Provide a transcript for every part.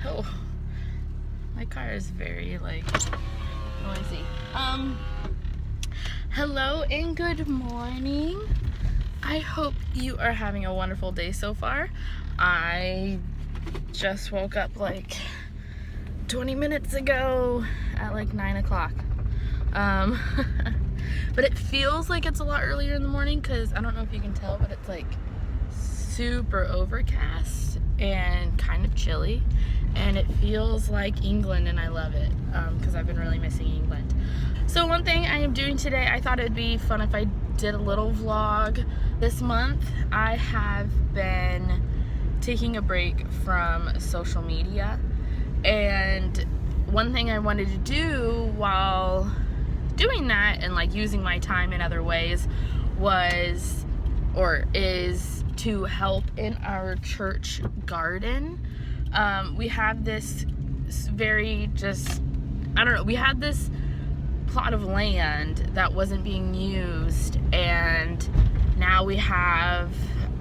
Oh, my car is very noisy. Hello and good morning. I hope you are having a wonderful day so far. I just woke up 20 minutes ago at 9 o'clock. But it feels like it's a lot earlier in the morning because I don't know if you can tell, but it's super overcast and kind of chilly, and it feels like England, and I love it because I've been really missing England. So one thing I am doing today, I thought it'd be fun if I did a little vlog. This month I have been taking a break from social media, and one thing I wanted to do while doing that and using my time in other ways is to help in our church garden. We have this we had this plot of land that wasn't being used, and now we have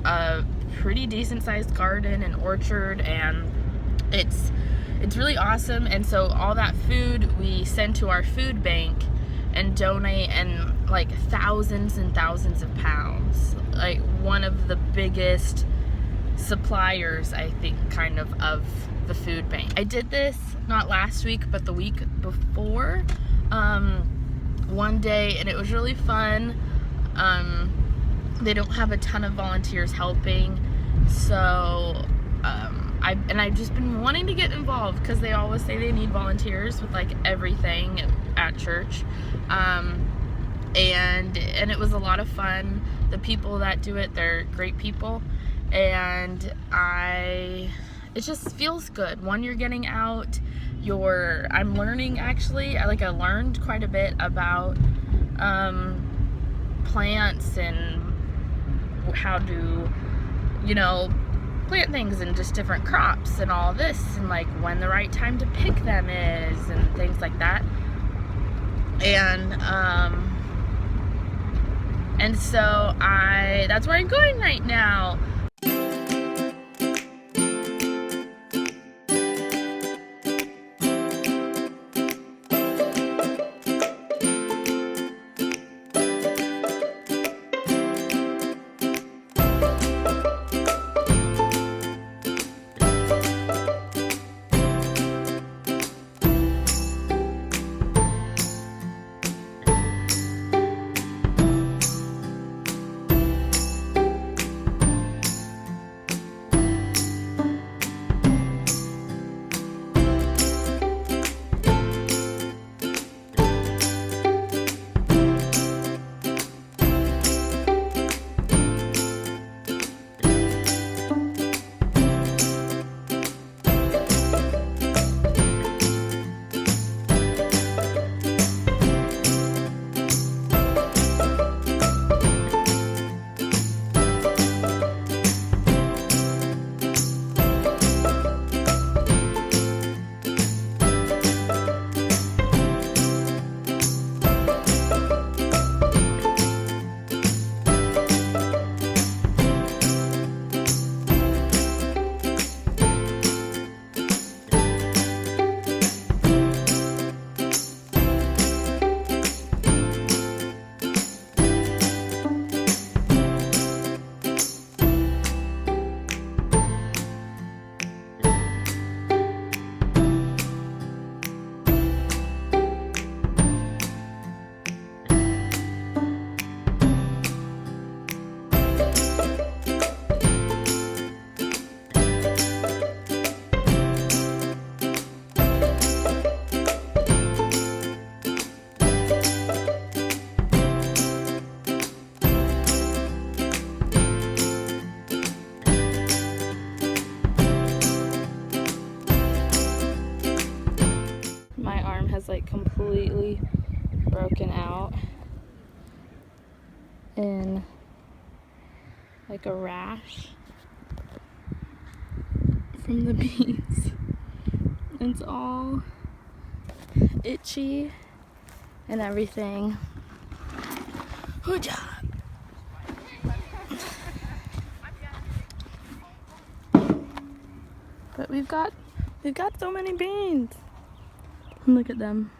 a pretty decent sized garden and orchard, and it's really awesome. And so all that food we send to our food bank and donate, and thousands and thousands of pounds, one of the biggest suppliers, I think, of the food bank. I did this not last week but the week before, one day, and it was really fun. They don't have a ton of volunteers helping, so I've just been wanting to get involved because they always say they need volunteers with everything at church, and it was a lot of fun. The people that do it, they're great people, and it just feels good. You're getting out, I'm learning, actually. I learned quite a bit about plants and how to plant things and just different crops and all this, and when the right time to pick them is and things like that. And so that's where I'm going right now. Completely broken out in a rash from the bees. It's all itchy and everything. Hoo-ja! But we've got We've got so many beans. Look at them.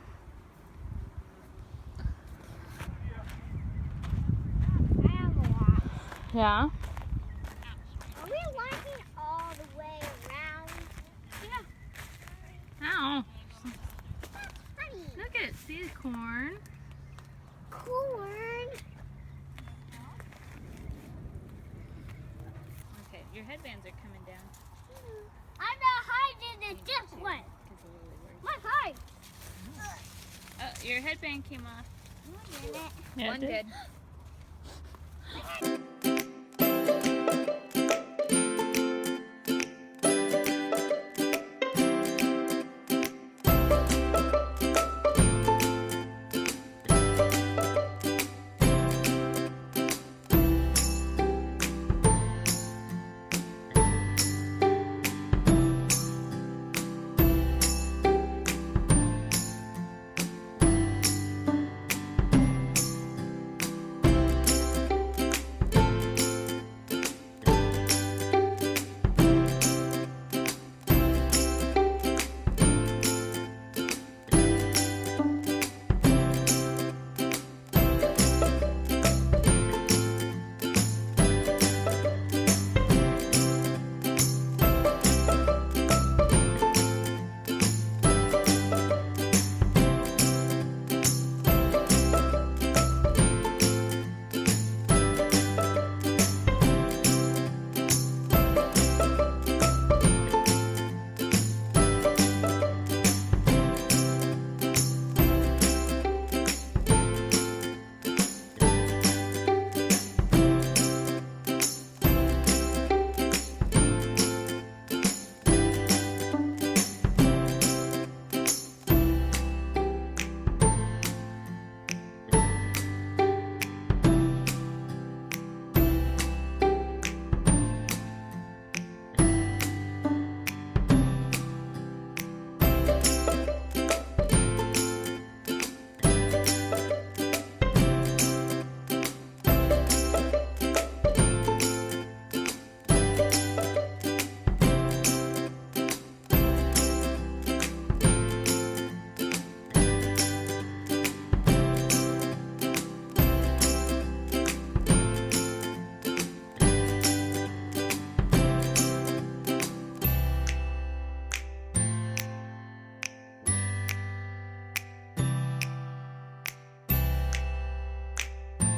I have a lot. Yeah? Are we walking all the way around? Yeah. Ow. That's funny. Look at, see the corn? Corn. Okay, your headbands are coming down. I'm not hiding in this one. My hide. Oh, your headband came off. Yeah, One it did.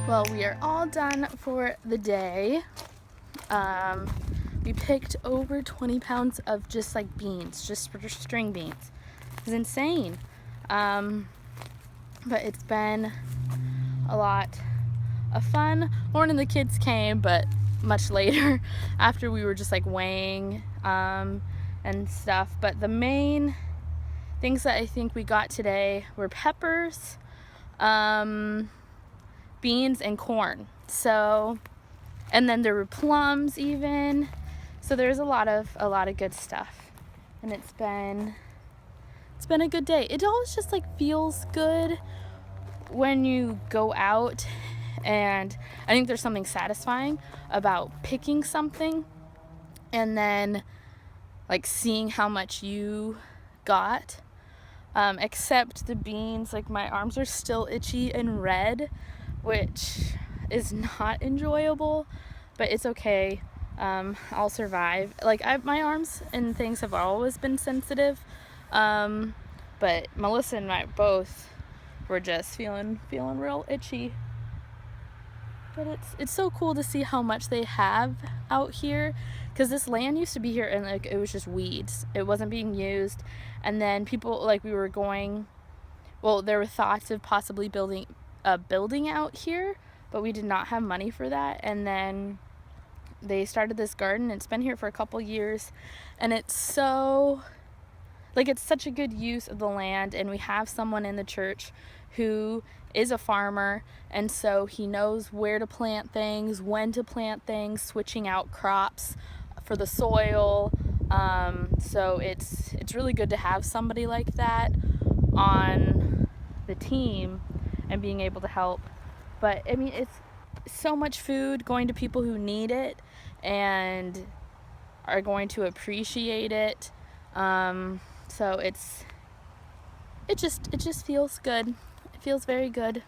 Well, we are all done for the day. We picked over 20 pounds of just like beans, just string beans. It was insane. But it's been a lot of fun. Lauren and the kids came, but much later after we were just like weighing and stuff. But the main things that I think we got today were peppers, beans, and corn. So, and then there were plums even. So there's a lot of good stuff, and it's been a good day. It always just like feels good when you go out, and I think there's something satisfying about picking something and then like seeing how much you got. Except the beans, like my arms are still itchy and red, which is not enjoyable, but it's okay. I'll survive. Like my arms and things have always been sensitive, but Melissa and I both were just feeling real itchy. But it's so cool to see how much they have out here, because this land used to be here and like it was just weeds. It wasn't being used, and then people like we were going. Well, there were thoughts of possibly building a building out here, but we did not have money for that. And then they started this garden. It's been here for a couple years, and it's so like it's such a good use of the land. And we have someone in the church who is a farmer, and so he knows where to plant things, when to plant things, switching out crops for the soil. So it's really good to have somebody like that on the team and being able to help. But I mean, it's so much food going to people who need it and are going to appreciate it. So it just feels good. It feels very good.